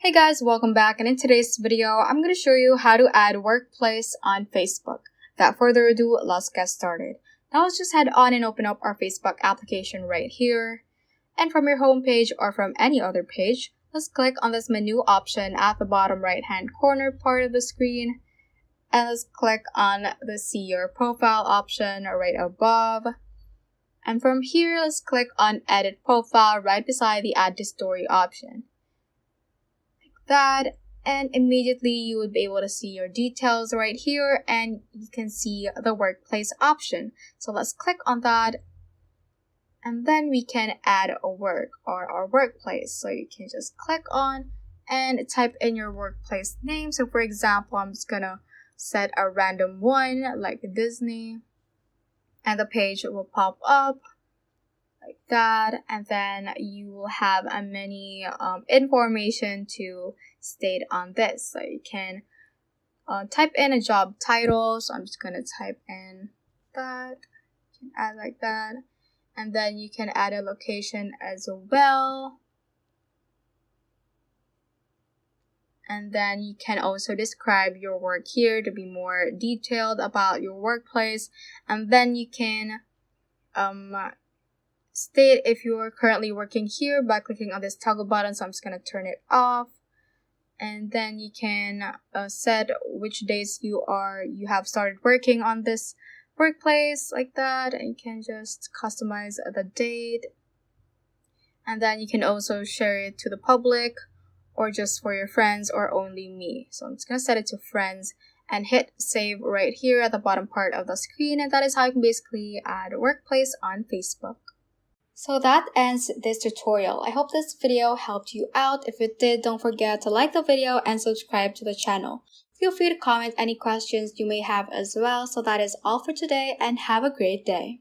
Hey guys, welcome back, and in today's video, I'm going to show you how to add workplace on Facebook. Without further ado, let's get started. Now let's just head on and open up our Facebook application right here. And from your home page or from any other page, let's click on this menu option at the bottom right hand corner part of the screen. And let's click on the see your profile option right above. And from here, let's click on edit profile right beside the add to story option. That, and immediately you would be able to see your details right here, and you can see the workplace option. So let's click on that, and then we can add a work or our workplace. So you can just click on and type in your workplace name. So for example, I'm just gonna set a random one like Disney, and the page will pop up like that, and then you will have many information to state on this. So you can type in a job title. So I'm just gonna type in that. You can add like that, and then you can add a location as well. And then you can also describe your work here to be more detailed about your workplace, and then you can state if you are currently working here by clicking on this toggle button. So I'm just going to turn it off, and then you can set which days you have started working on this workplace like that, and you can just customize the date, and then you can also share it to the public or just for your friends or only me. So I'm just going to set it to friends and hit save right here at the bottom part of the screen, and that is how you can basically add a workplace on Facebook. So that ends this tutorial. I hope this video helped you out. If it did, don't forget to like the video and subscribe to the channel. Feel free to comment any questions you may have as well. So that is all for today, and have a great day.